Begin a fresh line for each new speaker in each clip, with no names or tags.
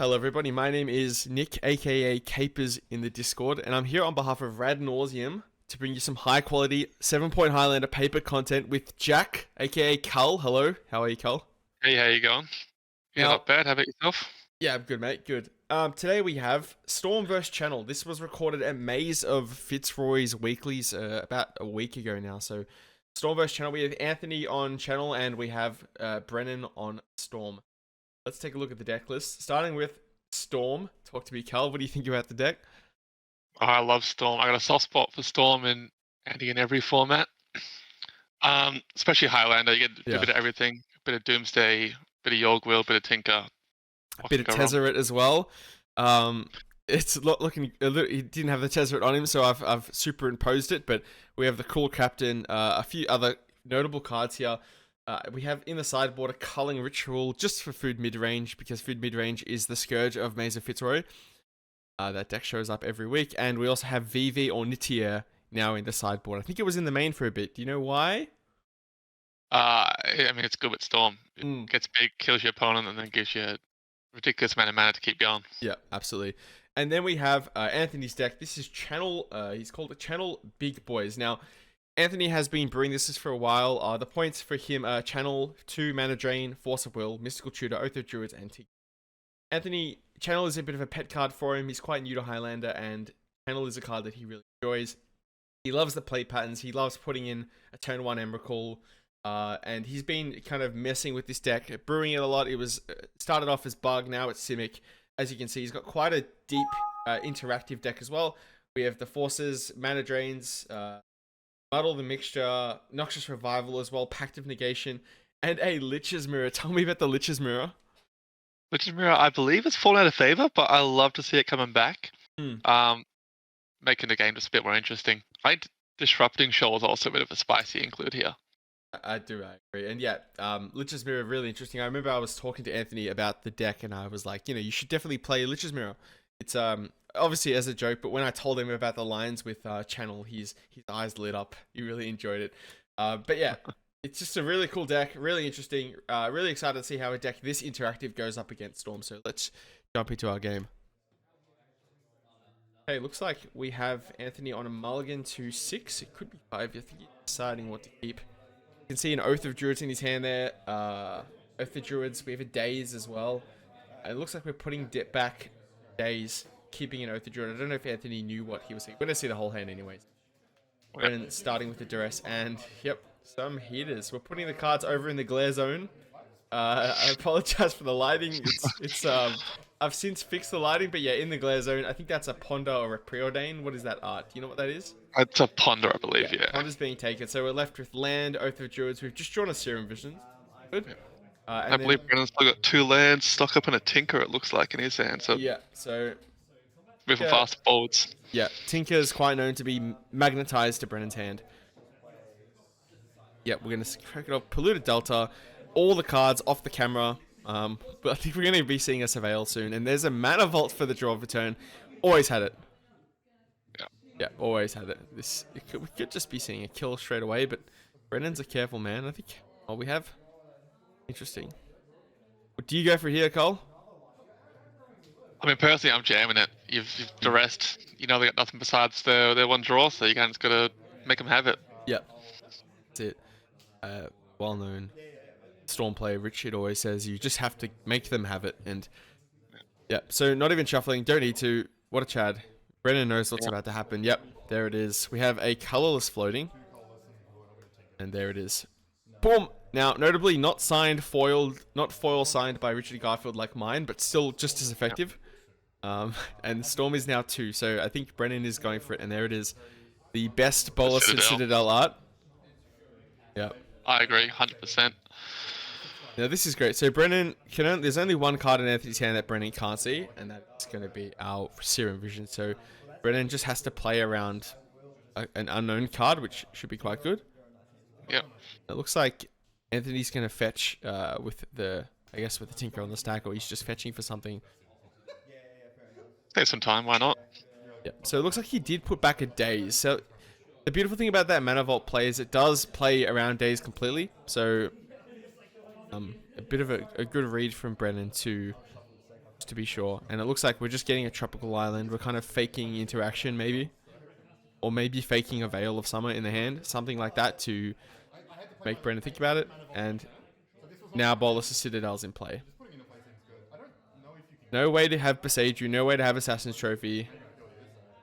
Hello everybody, my name is Nick, aka Capers in the Discord, and I'm here on behalf of Rad Nauseam to bring you some high quality 7-point Highlander paper content with Jack, aka Cull. Hello, how are you, Cull?
Hey, how you going? Yeah,
Now,
not bad. How about yourself?
yeah, I'm good, mate, good. Today we have Storm vs. Channel. This was recorded at Maze of Fitzroy's weeklies about a week ago now, so Storm vs. Channel, we have Anthony on Channel and we have Brennan on Storm. Let's take a look at the deck list. Starting with Storm. Talk to me, Cal. What do you think about the deck?
Oh, I love Storm. I got a soft spot for Storm and Andy in every format. Especially Highlander. You get a bit of everything. A bit of Doomsday, a bit of Yorgwill, a bit of Tinker.
A bit of Tezzeret as well. It's looking. He didn't have the Tezzeret on him, so I've superimposed it. But we have the Cool Captain. A few other notable cards here. We have in the sideboard a Culling Ritual just for food mid-range, because food mid-range is the scourge of Maze of Fitzroy. That deck shows up every week. And we also have VV or Nitier now in the sideboard. I think it was in the main for a bit. Do you know why?
I mean, it's good with Storm. It gets big, kills your opponent, and then gives you a ridiculous amount of mana to keep going.
Yeah, absolutely. And then we have Anthony's deck. This is Channel. He's called it Channel Big Boys. Now, Anthony has been brewing this for a while. The points for him are Channel, 2 Mana Drain, Force of Will, Mystical Tutor, Oath of Druids, and Tinker. Anthony, Channel is a bit of a pet card for him. He's quite new to Highlander, and Channel is a card that he really enjoys. He loves the play patterns. He loves putting in a turn 1 Emrakul. And he's been kind of messing with this deck, brewing it a lot. It was started off as Bug, now it's Simic. As you can see, he's got quite a deep interactive deck as well. We have the Forces, Mana Drains, Muddle the Mixture, Noxious Revival as well, Pact of Negation, and a Lich's Mirror. Tell me about the Lich's Mirror.
Lich's Mirror, I believe, it's fallen out of favor, but I love to see it coming back. Making the game just a bit more interesting. I think Disrupting Shoal is also a bit of a spicy include here.
I agree. And yeah, Lich's Mirror, really interesting. I remember I was talking to Anthony about the deck, and I was like, you should definitely play Lich's Mirror. It's obviously as a joke, but when I told him about the lines with Channel, his eyes lit up. He really enjoyed it. But yeah, it's just a really cool deck, really interesting. Really excited to see how a deck this interactive goes up against Storm. So let's jump into our game. Okay, looks like we have Anthony on a mulligan to 6. It could be 5. I think he's deciding what to keep. You can see an Oath of Druids in his hand there. Oath of Druids. We have a Daze as well. It looks like we're putting back Daze, keeping an Oath of Druid. I don't know if Anthony knew what he was saying. We're going to see the whole hand anyways. And starting with the Duress. And, yep, some hitters. We're putting the cards over in the glare zone. I apologize for the lighting. I've since fixed the lighting, but yeah, in the glare zone. I think that's a Ponder or a Preordain. What is that art? Do you know what that is?
It's a Ponder, I believe, yeah.
Ponder's being taken. So we're left with Land, Oath of Druids. We've just drawn a Serum Vision. Good.
Yeah. I believe Brennan's still got 2 lands stuck up in a Tinker, it looks like, in his hand. So
yeah, so
moving fast forwards.
Yeah, Tinker is quite known to be magnetized to Brennan's hand. Yeah, we're going to crack it off. Polluted Delta. All the cards off the camera. But I think we're going to be seeing a Surveil soon. And there's a Mana Vault for the draw of a turn. Always had it. Yeah, always had it. We could just be seeing a kill straight away, but Brennan's a careful man, I think. Oh, we have? Interesting. Do you go for here, Cole?
I mean, personally, I'm jamming it. You've the rest, they got nothing besides their one draw, so you kind of just got to make them have it.
Yep. That's it. Well-known Storm player Richard always says you just have to make them have it. And yeah, so not even shuffling. Don't need to. What a Chad. Brennan knows what's about to happen. Yep, there it is. We have a colorless floating. And there it is. Boom! Now, notably not foil signed by Richard Garfield like mine, but still just as effective. And Storm is now 2, so I think Brennan is going for it, and there it is. The best Bolas and Citadel art. Yeah.
I agree, 100%.
Now, this is great. So, Brennan, there's only one card in Anthony's hand that Brennan can't see, and that's going to be our Serum Vision. So, Brennan just has to play around an unknown card, which should be quite good.
Yep.
It looks like Anthony's going to fetch with the Tinker on the stack, or he's just fetching for something.
Take some time, why not?
Yeah. So it looks like he did put back a Daze. So the beautiful thing about that Mana Vault play is it does play around Daze completely. So a bit of a good read from Brennan to to be sure. And it looks like we're just getting a tropical island. We're kind of faking interaction, maybe. Or maybe faking a Veil of Summer in the hand. Something like that to make Brendan think about it. And now Bolus of Citadel's in play. No way to have Beseiju. No way to have Assassin's Trophy.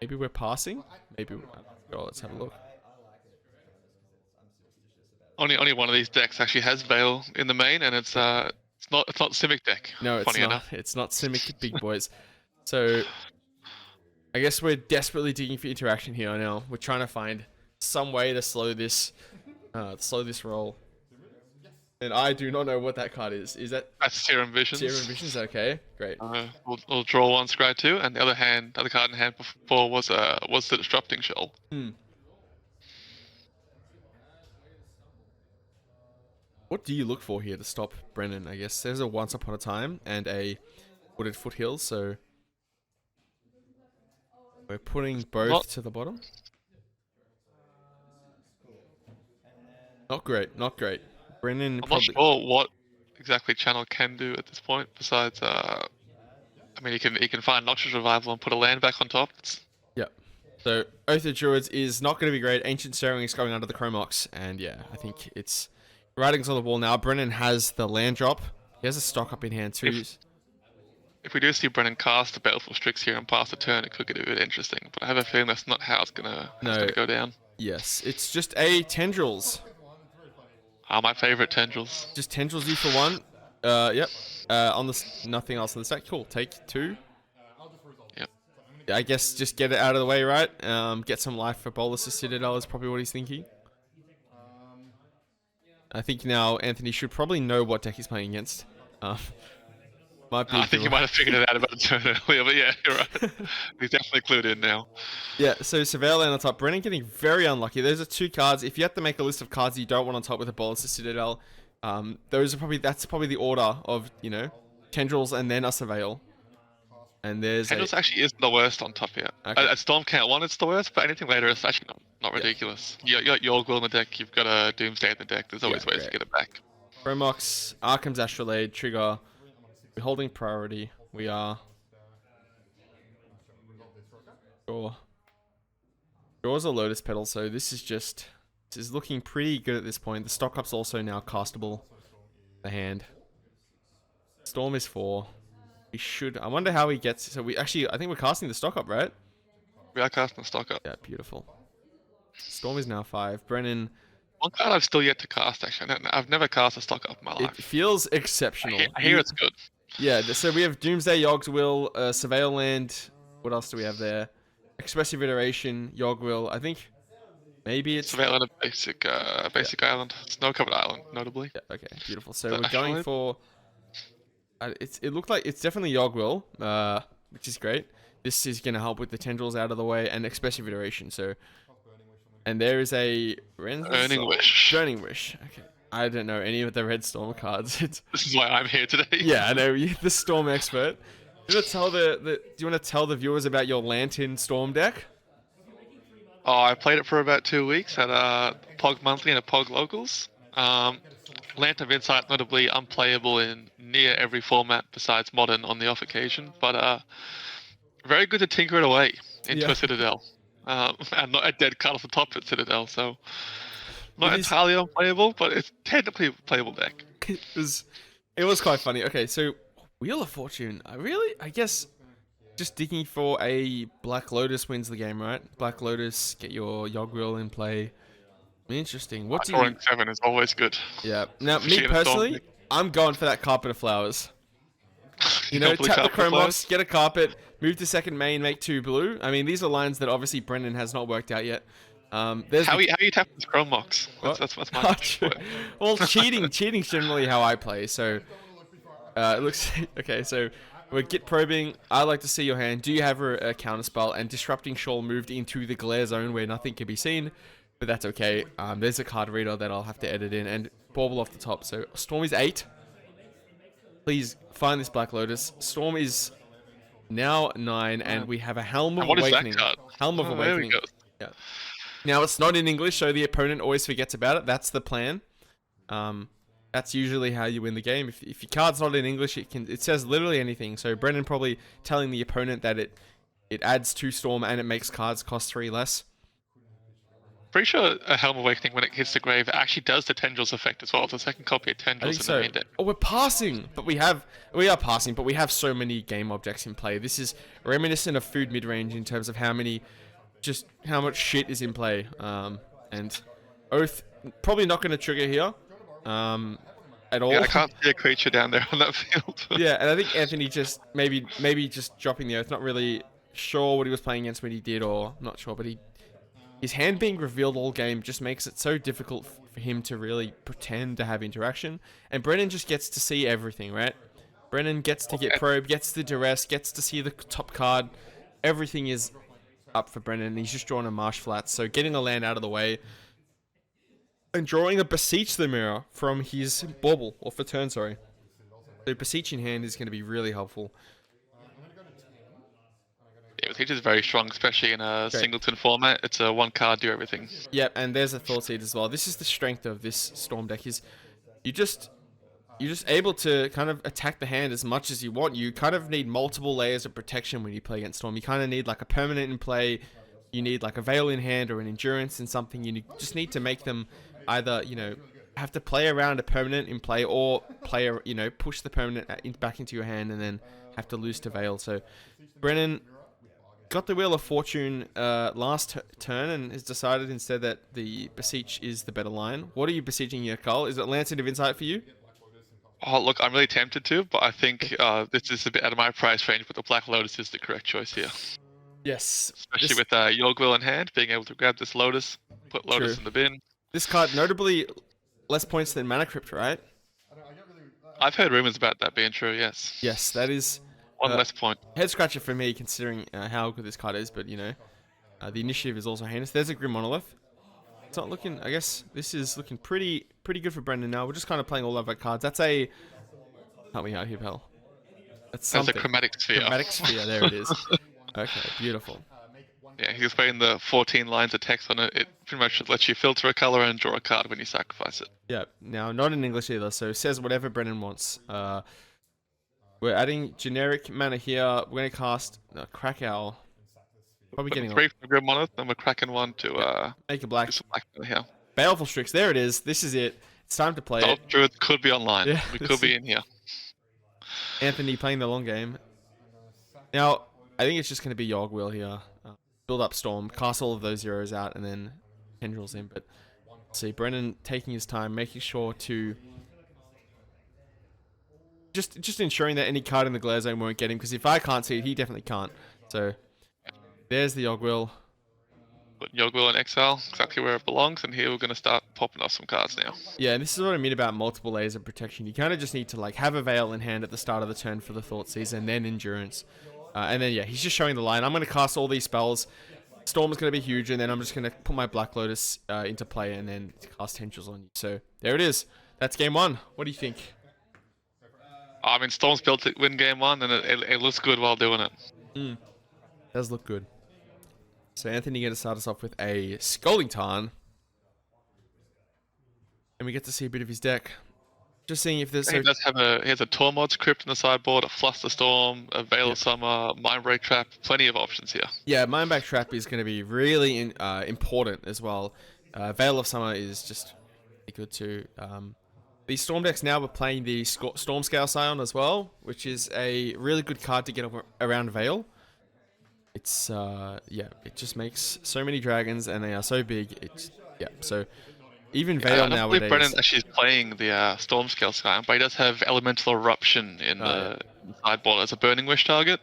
Maybe we're passing? Maybe... Oh, let's have a look.
Only one of these decks actually has Veil in the main, and it's not Simic deck.
No, it's not. It's not Simic Big Boys. So I guess we're desperately digging for interaction here now. We're trying to find some way to slow this roll. And I do not know what that card is. Is that...
That's Serum Visions.
Serum Visions, okay. Great.
We'll draw one, scry two, and the other card in hand before was the Disrupting Shell.
What do you look for here to stop Brennan? I guess there's a Once Upon a Time and a Wooded Foothills, so we're putting both to the bottom. Not great, not great. Brennan.
I'm not sure what exactly Channel can do at this point. Besides, I mean, he can find Noxious Revival and put a land back on top.
Yep. So Oath of Druids is not going to be great. Ancient Stirring is going under the Chromox, and yeah, I think it's writing's on the wall now. Brennan has the land drop. He has a stock up in hand too.
If we do see Brennan cast the Baleful Strix here and pass the turn, it could get a bit interesting. But I have a feeling that's not how it's gonna go down.
Yes, it's just a Tendrils.
My favorite Tendrils.
Just Tendrils you for one. Yep. On the nothing else on the stack. Cool. Take two.
Yep.
I guess just get it out of the way, right? Get some life for Bolus of Citadel is probably what he's thinking. I think now Anthony should probably know what deck he's playing against.
I think he might have figured it out about a turn earlier, but yeah, you're right. He's definitely clued in now.
Yeah, so Surveil on the top. Brennan getting very unlucky. Those are two cards. If you have to make a list of cards you don't want on top with a Bolus of Citadel, that's probably the order of, Tendrils and then a Surveil. And there's
Tendrils actually isn't the worst on top here.
Okay.
At Storm Count 1 it's the worst, but anything later is actually not ridiculous. You got Yorgwill in the deck, you've got a Doomsday in the deck, there's always ways to get it back.
Chromox, Arkham's Astrolabe, Trigger. We're holding priority. We are. Sure. Draws a Lotus Petal, so this is looking pretty good at this point. The stock up's also now castable. The hand. Storm is 4. We should. I wonder how he gets. So I think we're casting the stock up, right?
We are casting the stock up.
Yeah, beautiful. Storm is now 5. Brennan.
One card I've still yet to cast, actually. I've never cast a stock up in my life.
It feels exceptional.
I hear it's good.
Yeah, so we have Doomsday, Yogswill, Surveil Land. What else do we have there? Expressive Iteration, Yogswill. I think maybe it's...
Surveil Land, a basic island. Snow-covered island, notably.
Yeah, okay, beautiful. So we're going for... it looked like it's definitely Yogswill, which is great. This is going to help with the Tendrils out of the way and Expressive Iteration, so... And there is a...
Burning Wish.
Burning Wish, okay. I don't know any of the Red Storm cards. This
is why I'm here today.
Yeah, I know, you're the Storm expert. Do you want to tell the viewers about your Lantern Storm deck?
Oh, I played it for about 2 weeks at POG Monthly and at POG Locals. Lantern of Insight notably unplayable in near every format besides Modern on the off occasion, but very good to tinker it away into a Citadel. And not a dead card off the top at Citadel, so... Not entirely unplayable, but it's technically a playable deck.
It was quite funny. Okay, so Wheel of Fortune. I guess just digging for a Black Lotus wins the game, right? Black Lotus, get your Yogswill in play. Interesting.
Drawing 7 is always good.
Yeah. Now, me personally, I'm going for that Carpet of Flowers. Tap the Chromox, get a carpet, move to second main, make 2 blue. I mean, these are lines that obviously Brendan has not worked out yet.
How you tap this Chromox? That's my question.
Well, cheating's generally how I play. So it looks okay. So we're git probing. I like to see your hand. Do you have a counterspell? And Disrupting Shawl moved into the glare zone where nothing can be seen, but that's okay. There's a card reader that I'll have to edit in and bauble off the top. So Storm is 8. Please find this Black Lotus. Storm is now 9, and we have a Helm of Awakening. Helm of Awakening. Yeah. Now, it's not in English, so the opponent always forgets about it. That's the plan. That's that's usually how you win the game. If your card's not in English, it says literally anything. So Brennan probably telling the opponent that it adds 2 Storm and it makes cards cost 3 less.
Pretty sure a Helm Awakening, when it hits the grave, actually does the Tendrils effect as well. It's a second copy of
I
Tendrils
think
in
so.
the main deck.
Oh, we're passing, but we are passing, but we have so many game objects in play. This is reminiscent of Food Midrange in terms of how much shit is in play. And Oath probably not going to trigger here, at all.
Yeah, I can't see a creature down there on that field.
Yeah, and I think Anthony just maybe just dropping the Oath, not really sure what he was playing against when he did, or not sure, but his hand being revealed all game just makes it so difficult for him to really pretend to have interaction. And Brennan just gets to see everything, right? Brennan gets to get probe, gets the duress, gets to see the top card. Everything is up for Brennan. He's just drawn a Marsh Flats, so getting a land out of the way and drawing a Beseech the Mirror from his bauble, or for turn, sorry. So Beseech in hand is going to be really helpful.
Yeah, Beseech is very strong, especially in a singleton format. It's a 1 card, do everything.
Yep, and there's a Thought Seed as well. This is the strength of this Storm deck, is you're just able to kind of attack the hand as much as you want. You kind of need multiple layers of protection when you play against Storm. You kind of need like a permanent in play. You need like a Veil in hand or an Endurance in something. You just need to make them either, have to play around a permanent in play, or play, push the permanent back into your hand and then have to lose to Veil. So Brennan got the Wheel of Fortune last turn and has decided instead that the Beseech is the better line. What are you besieging here, Cull? Is it Lancet of Insight for you?
Oh, look, I'm really tempted to, but I think this is a bit out of my price range, but the Black Lotus is the correct choice here.
Yes.
Especially with Yorgwill in hand, being able to grab this Lotus, put Lotus in the bin.
This card, notably, less points than Mana Crypt, right?
I've heard rumors about that being true, yes.
Yes, that is...
One less point.
Head scratcher for me, considering how good this card is, but, the initiative is also heinous. There's a Grim Monolith. It's not looking... I guess this is looking pretty good for Brendan now. We're just kind of playing all of our cards. That's a... Help me out here, pal. That's
a Chromatic Sphere.
Chromatic Sphere, there it is. Okay, beautiful.
Yeah, he's playing the 14 lines of text on it. It pretty much lets you filter a color and draw a card when you sacrifice it.
Yeah, now not in English either, so it says whatever Brennan wants. We're adding generic mana here. We're going to cast Crack Owl. Probably getting
3 for Grim Monolith, then we're cracking 1 to
make a black.
Do some black here.
Baleful Strix, there it is. This is it. It's time to play it.
Druid could be online.
Yeah,
we could be in here.
Anthony playing the long game. Now, I think it's just going to be Yorgwill here. Build up Storm, cast all of those zeros out, and then Tendrils in. But see, Brennan taking his time, making sure to just ensuring that any card in the glare zone won't get him. Because if I can't see it, he definitely can't. So there's the Yorgwill.
Put Yorgwill in exile, exactly where it belongs, and here we're going to start popping off some cards now.
Yeah, and this is what I mean about multiple layers of protection. You kind of just need to like have a Veil in hand at the start of the turn for the Thought Season, and then Endurance. And then, yeah, he's just showing the line. I'm going to cast all these spells. Storm is going to be huge, and then I'm just going to put my Black Lotus into play and then cast Tendrils on you. So, there it is. That's game 1. What do you think?
I mean, Storm's built to win game 1, and it looks good while doing it.
Does look good. So, Anthony going to start us off with a Scalding Tarn. And we get to see a bit of his deck. Just seeing if there's...
He does have he has a Tormod's Crypt in the sideboard, a Flusterstorm, a Veil of Summer, Mindbreak Trap, plenty of options here.
Yeah, Mindbreak Trap is going to be really important as well. Veil of Summer is just really good too. The Storm decks now are playing the Storm Scale Scion as well, which is a really good card to get around Veil. It's, it just makes so many dragons and they are so big. So... Even Veil nowadays. I don't believe
Brennan actually is playing the Storm Scale Scion, but he does have Elemental Eruption in the sideboard as a Burning Wish target.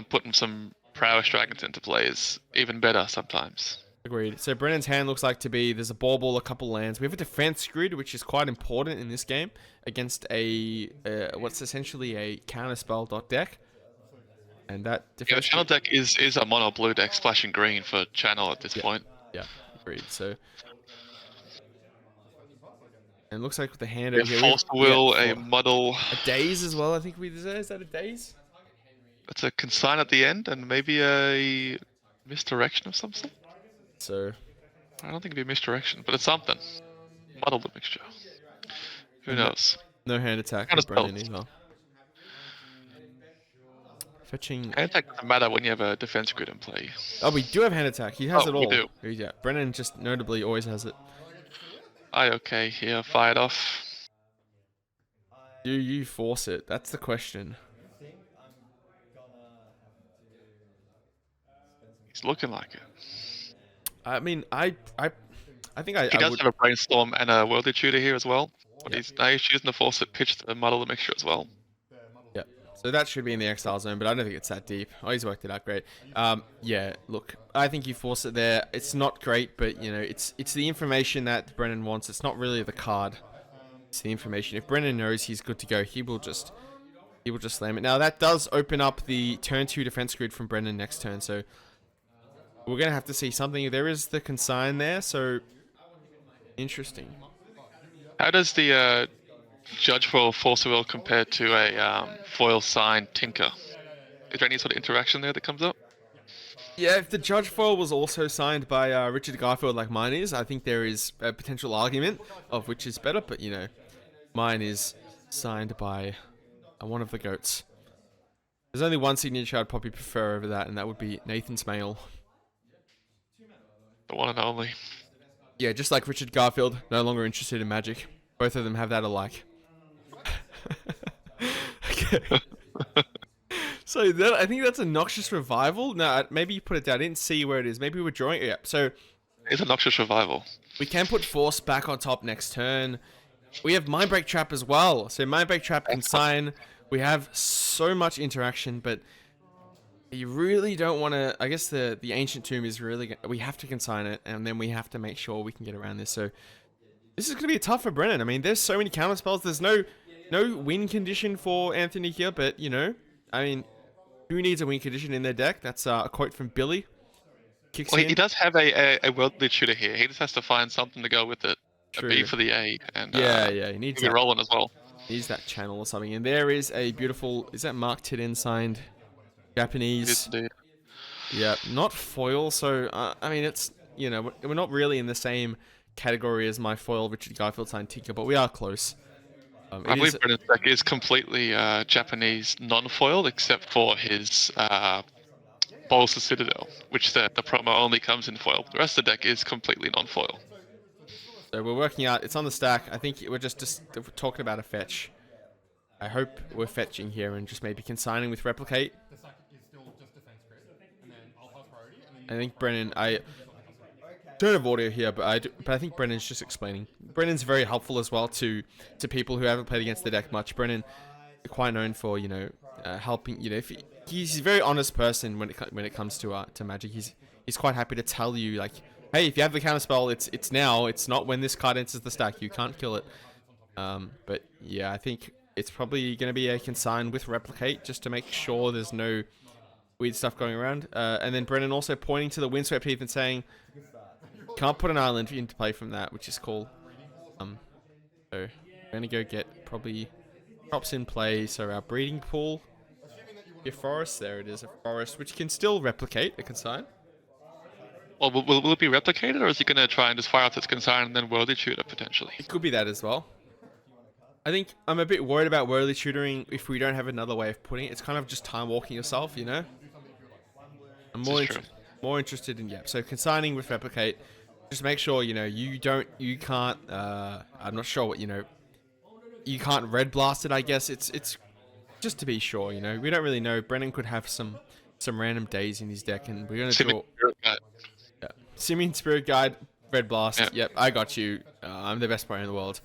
Putting some Prowess Dragons into play is even better sometimes.
Agreed. So Brennan's hand looks like to be, there's a Bauble, a couple lands. We have a Defense Grid, which is quite important in this game, against what's essentially a counterspell deck. And that
the Channel deck is a mono blue deck, splashing green for Channel at this point.
Yeah, agreed. So... And it looks like with the hand over here...
Force Will, a Muddle...
A Daze as well, I think we deserve. Is that a Daze?
It's a Consign at the end, and maybe a Misdirection of some sort?
So...
I don't think it'd be a Misdirection, but it's something. Muddle the mixture. Who knows?
No hand attack
Kind
for
of spells.
Brennan either. Fetching.
Hand attack doesn't matter when you have a defense grid in play.
Oh, we do have hand attack. He has
Oh,
it all.
we do.
Yeah, Brennan just notably always has it.
Okay, here, fire it off.
Do you force it? That's the question.
He's looking like it.
I mean, I think
He
I
does
would.
have a brainstorm and a worldly tutor here as well. But
Yeah.
he's choosing to force it, pitch to muddle the mixture as well.
Yeah. So that should be in the exile zone, but I don't think it's that deep. Oh, he's worked it out great. Yeah. Look, I think you force it there. It's not great, but you know, it's the information that Brennan wants. It's not really the card. It's the information. If Brennan knows he's good to go, he will just slam it. Now that does open up the turn 2 defense grid from Brennan next turn. So we're gonna have to see something. There is the consign there, so interesting.
How does the Judge Foil Force of Will compare to a foil sign Tinker? Is there any sort of interaction there that comes up?
Yeah, if the Judge foil was also signed by Richard Garfield like mine is, I think there is a potential argument of which is better, but you know, mine is signed by one of the GOATs. There's only one signature I'd probably prefer over that, and that would be Nathan Smale.
The one and only.
Yeah, just like Richard Garfield, no longer interested in Magic. Both of them have that alike. Okay. So that, I think that's a Noxious Revival. No, maybe you put it down. I didn't see where it is. Maybe we're drawing it. Yeah. So
It's a Noxious Revival.
we can put Force back on top next turn. We have Mindbreak Trap as well. So Mindbreak Trap consign. We have so much interaction, but you really don't want to. I guess the Ancient Tomb is really. We have to consign it, and then we have to make sure we can get around this. So this is going to be tough for Brennan. I mean, there's so many counter spells. There's no win condition for Anthony here, but you know, I mean, who needs a win condition in their deck? That's a quote from Billy. Kicks
Well,
in.
he does have a worldly tutor here. He just has to find something to go with it.
True.
A B for the A, and
Yeah, he needs
be
that.
rolling as well.
Needs that channel or something. And there is a beautiful. Is that Mark Tidden signed Japanese?
Yes, indeed.
Yeah, not foil. So I mean, it's you know we're not really in the same category as my foil Richard Garfield signed Tinker, but we are close.
I believe Brennan's deck is completely Japanese non-foil, except for his Balls to Citadel, which the promo only comes in foil. The rest of the deck is completely non-foil.
So we're working out. It's on the stack. I think we're just talking about a fetch. I hope we're fetching here and just maybe consigning with Replicate. I think Brennan. I don't have audio here, but I think Brennan's just explaining. Brennan's very helpful as well to people who haven't played against the deck much. Brennan, quite known for helping. You know, if he's a very honest person when it comes to Magic. He's quite happy to tell you like, hey, if you have the counter spell, it's now. It's not when this card enters the stack. You can't kill it. But yeah, I think it's probably going to be a consign with Replicate just to make sure there's no weird stuff going around. And then Brennan also pointing to the Windswept Heath and saying, can't put an island into play from that, which is cool. So we're going to go get probably props in play. So our breeding pool, your forest, there it is, a forest, which can still replicate a consign.
Well, will it be replicated, or is he going to try and just fire out its consign and then worldly tutor potentially?
It could be that as well. I think I'm a bit worried about worldly tutoring if we don't have another way of putting it. It's kind of just time walking yourself, you know? I'm more interested in, so consigning with replicate, just make sure, you know, you can't, I'm not sure what, you know, you can't red blast it, I guess. It's just to be sure, you know, we don't really know. Brennan could have some random days in his deck, and we're going to draw. Simian Spirit Guide, red blast. Yep, I got you. I'm the best player in the world.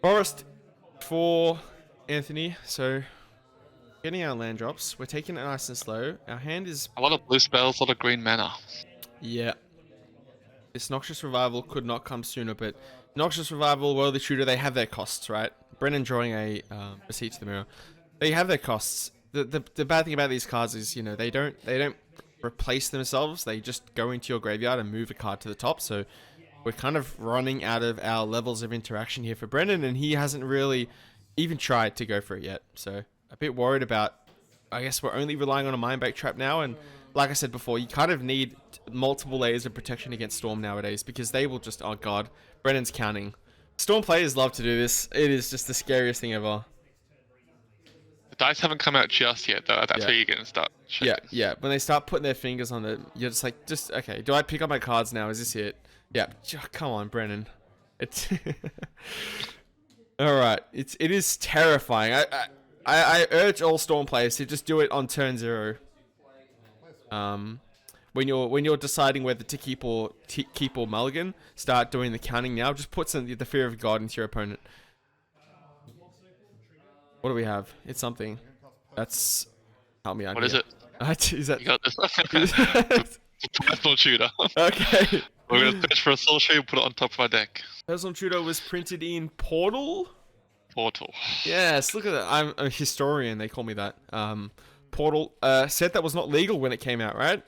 Forest for Anthony, so getting our land drops. We're taking it nice and slow. Our hand is...
A lot of blue spells, a lot of green mana.
Yeah. This Noxious Revival could not come sooner, but Noxious Revival, Worldly Shooter, they have their costs, right? Brennan drawing a Receipt to the Mirror. They have their costs. The bad thing about these cards is, you know, they don't replace themselves. They just go into your graveyard and move a card to the top, so... We're kind of running out of our levels of interaction here for Brennan, and he hasn't really even tried to go for it yet. So a bit worried about, I guess we're only relying on a Mindbreak Trap now, and like I said before, you kind of need multiple layers of protection against Storm nowadays, because they will just, oh god, Brennan's counting. Storm players love to do this. It is just the scariest thing ever.
The dice haven't come out just yet, though. That's
Yeah.
where you're going to start
Yeah,
shaking.
yeah. When they start putting their fingers on it, you're just like, okay. Do I pick up my cards now? Is this it? Yeah. Come on, Brennan. It's all right. It is terrifying. I urge all Storm players to just do it on turn 0. When you're deciding whether to keep or mulligan, start doing the counting now. Just put the fear of God into your opponent. What do we have? It's something. That's help me out.
What is it?
Is that?
You got this.
Is
It's a personal shooter.
okay.
We're going to search for a soul shade and put it on top of our deck.
Personal Tutor was printed in Portal.
Portal.
Yes, look at that. I'm a historian. They call me that. Portal set that was not legal when it came out, right?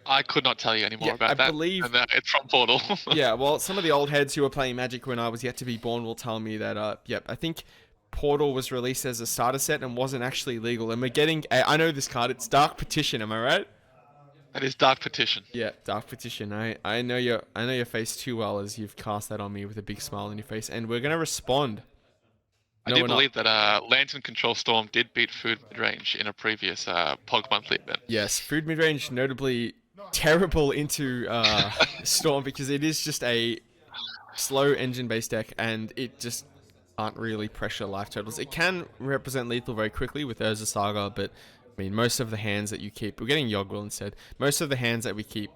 I could not tell you any more about
I
that.
believe.
And it's from Portal.
Yeah, well, some of the old heads who were playing Magic when I was yet to be born will tell me that. Yep, I think Portal was released as a starter set and wasn't actually legal. And we're getting. I know this card. It's Dark Petition. Am I right?
That is Dark Petition.
Yeah, Dark Petition. I know your face too well as you've cast that on me with a big smile on your face, and we're gonna respond.
I do believe that Lantern Control Storm did beat Food Midrange in a previous Pog Monthly event.
Yes, Food Midrange notably terrible into Storm because it is just a slow engine-based deck, and it just can't really pressure life totals. It can represent lethal very quickly with Urza Saga, but I mean, most of the hands that you keep, we're getting Yogwill instead. Most of the hands that we keep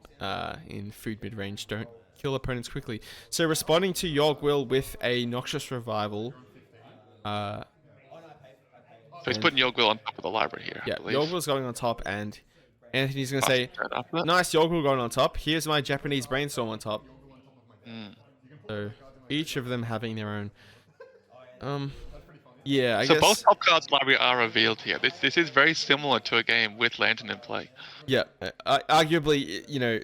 in Food Midrange don't kill opponents quickly. So responding to Yogwill with a Noxious Revival.
So he's putting Yogwill on top of the library here.
Yeah, Yogwill's going on top, and Anthony's going to say,
nice
nice Yogwill going on top. Here's my Japanese Brainstorm on top. So each of them having their own. Yeah, I guess.
So both top cards library are revealed here. This is very similar to a game with Lantern in play.
Yeah, arguably, you know,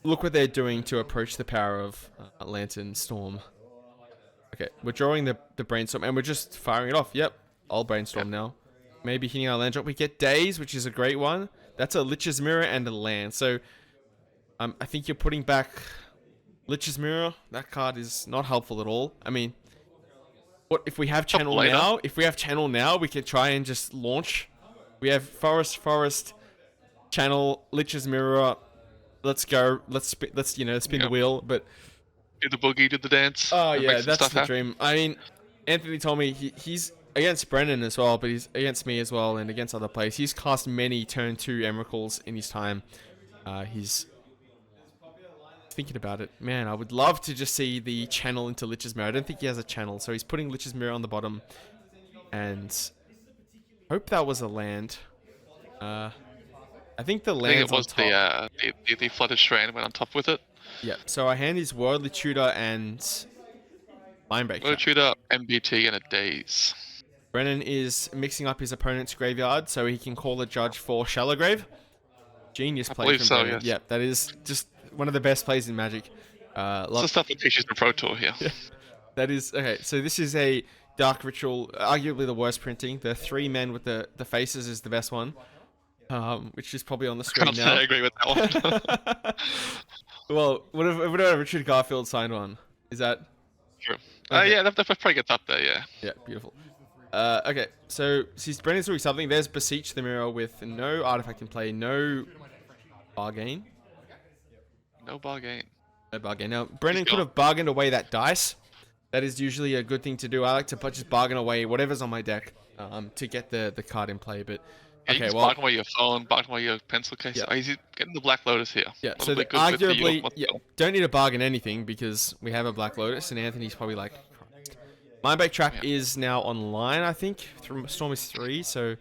look what they're doing to approach the power of Lantern Storm. Okay, we're drawing the Brainstorm, and we're just firing it off. Yep, I'll Brainstorm now. Maybe hitting our land drop. We get Daze, which is a great one. That's a Lich's Mirror and a land. So, I think you're putting back Lich's Mirror. That card is not helpful at all. I mean, what if we have Channel now? If we have Channel now, we could try and just launch. We have Forest, Channel, Lich's Mirror. Let's go. Let's spin the wheel. But
do the boogie, do the dance.
Oh yeah, that's the dream. I mean, Anthony told me he's against Brennan as well, but he's against me as well and against other players. He's cast many turn 2 Emeralds in his time. He's thinking about it. Man, I would love to just see the channel into Lich's Mirror. I don't think he has a channel, so he's putting Lich's Mirror on the bottom. And hope that was a land. I think the land's on top.
The Flooded Strand went on top with it.
Yeah, so our hand is Worldly Tutor and Mindbreak.
Worldly Tutor, MBT, and a Daze.
Brennan is mixing up his opponent's graveyard so he can call a judge for Shallow Grave. Genius play from Brennan. Yes. Yeah, that is just one of the best plays in Magic.
It's the stuff that teaches the Pro Tour here.
Yeah, that is okay. So this is a Dark Ritual, arguably the worst printing. The 3 men with the faces is the best one, which is probably on the screen now.
I agree with that one.
Well, what if Richard Garfield signed one? Is that
true? Okay. Yeah, that probably gets up there. Yeah.
Yeah, beautiful. Okay, so since Brennan's doing something, there's Beseech the Mirror with no artifact in play, no bargain.
No bargain.
No bargain. Now, Brennan could have bargained away that dice. That is usually a good thing to do. I like to just bargain away whatever's on my deck to get the card in play. But
okay, well, bargain away your phone, bargain away your pencil case. Yeah. Oh, he's getting the Black Lotus here.
Yeah, so arguably, don't need to bargain anything because we have a Black Lotus, and Anthony's probably like, Mindbreak Trap is now online, I think. Storm is 3, so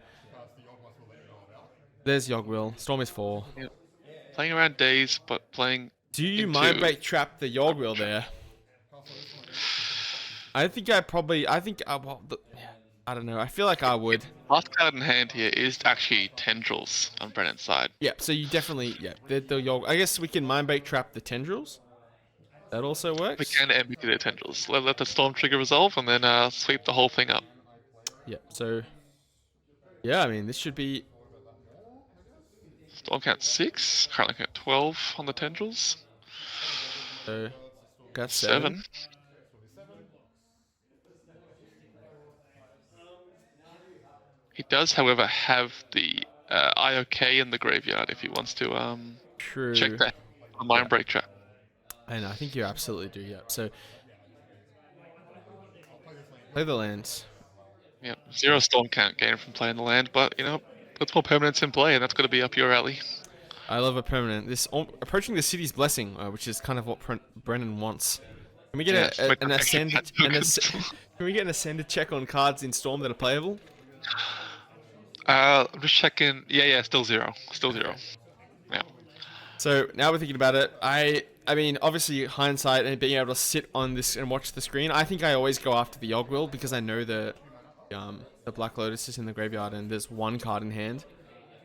there's Yogwill. Storm is 4.
Yep. Playing around Daze, but playing.
Do you Mindbreak Trap the Yogwill there? I don't know. I feel like I would.
Last card in hand here is actually Tendrils on Brennan's side.
Yeah, so you definitely, I guess we can Mindbreak Trap the Tendrils. That also works.
We can MBT the Tendrils. Let the Storm trigger resolve and then sweep the whole thing up.
Yeah, so. Yeah, I mean, this should be.
Storm count 6. Currently count 12 on the Tendrils.
So. Got 7.
He does, however, have the IOK in the graveyard if he wants to
True.
check that Mind Break trap.
I know. I think you absolutely do. Yeah. So play the lands.
Yeah, 0 Storm can't gain from playing the land, but you know, puts more permanents in play, and that's going to be up your alley.
I love a permanent. This approaching the city's blessing, which is kind of what Brennan wants. Can we get an ascended? Can we get an ascended check on cards in Storm that are playable?
I'm just checking. Yeah, still 0. Still 0. Yeah.
So now we're thinking about it. I mean, obviously hindsight and being able to sit on this and watch the screen. I think I always go after the Yogg-Will because I know the Black Lotus is in the graveyard and there's one card in hand.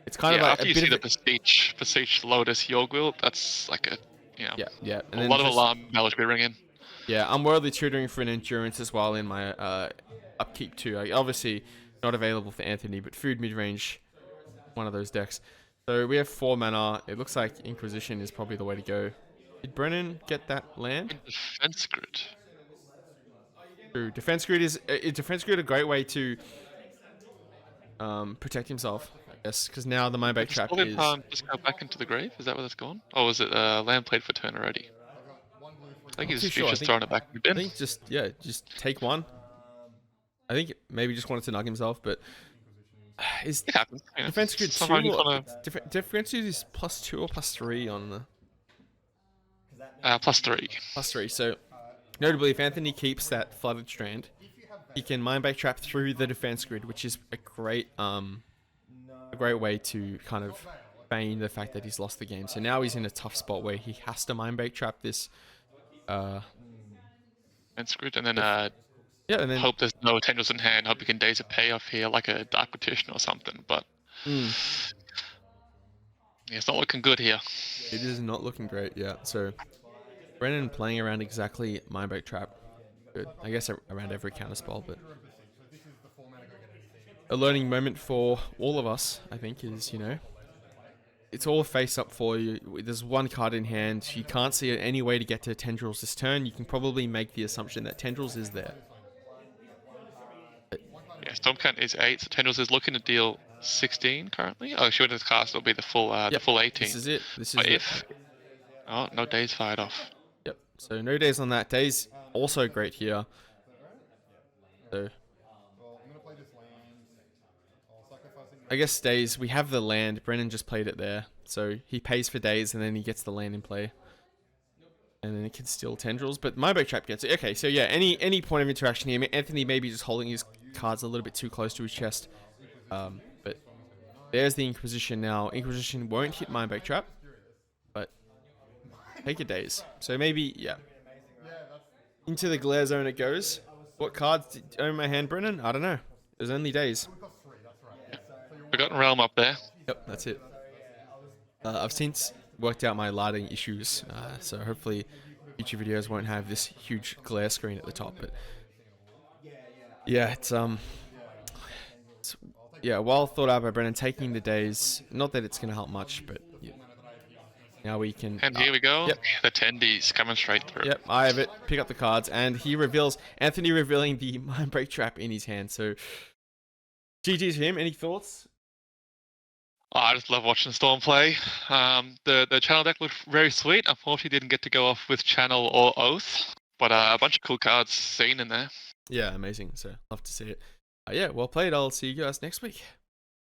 It's kind of like
after
a
you
bit
see
of
the Beseech Lotus Yogg-Will, that's like a
yeah. And
a lot of alarm bells should be ringing.
Yeah, I'm worldly tutoring for an endurance as well in my upkeep too. Obviously not available for Anthony, but food midrange, one of those decks. So we have 4 mana. It looks like Inquisition is probably the way to go. Did Brennan get that land?
Defense Grid.
True. Defense Grid is a great way to protect himself, I guess, because now the Mindbreak trap is.
Just go back into the grave. Is that where that's gone? Or was it land played for turn already? I think he's just throwing it back in the bin.
I think just take one. I think maybe just wanted to nug himself, but is
it happens.
Defense Grid 2? Defense Grid is +2 or +3 on the.
+3.
+3. So, notably, if Anthony keeps that Flooded Strand, he can Mindbreak trap through the Defense Grid, which is a great way to kind of feign the fact that he's lost the game. So now he's in a tough spot where he has to Mindbreak trap this.
Defense Grid, and then
and then
hope there's no tendrils in hand. Hope you can Daze a payoff here, like a Dark Petition or something. But yeah, it's not looking good here.
It is not looking great. Yeah. So Brennan playing around exactly Mindbreak trap. Good. I guess around every counter spell, but a learning moment for all of us, I think, is, it's all face up for you. There's one card in hand. You can't see any way to get to Tendrils this turn. You can probably make the assumption that Tendrils is there.
Yeah, Stormcant is 8, so Tendrils is looking to deal 16 currently. Oh, she went to the cast, it'll be the full 18.
This is it.
Oh, no Daze fired off.
Yep, so no Daze on that. Daze also great here. So I guess Daze, we have the land. Brennan just played it there. So he pays for Daze and then he gets the land in play. And then it can steal Tendrils, but Mindbreak trap gets it. Okay, so yeah, any point of interaction here. Anthony maybe just holding his cards a little bit too close to his chest. But there's the Inquisition now. Inquisition won't hit Mindbreak trap, but take a Daze. So maybe, yeah. Into the glare zone it goes. What cards did you own my hand, Brennan? I don't know. There's only Daze.
Forgotten Realm up there.
Yep, that's it. I've since worked out my lighting issues, so hopefully future videos won't have this huge glare screen at the top. But yeah, it's well thought out by Brennan, taking the Daze. Not that it's going to help much, but yeah. Now we can.
And here we go. Yep. The Tendies coming straight through.
Yep, I have it. Pick up the cards, and he reveals Anthony revealing the Mindbreak trap in his hand. So GG to him. Any thoughts?
Oh, I just love watching Storm play. The channel deck looked very sweet. Unfortunately, didn't get to go off with Channel or Oath, but a bunch of cool cards seen in there.
Yeah, amazing. So love to see it. Yeah, well played. I'll see you guys next week.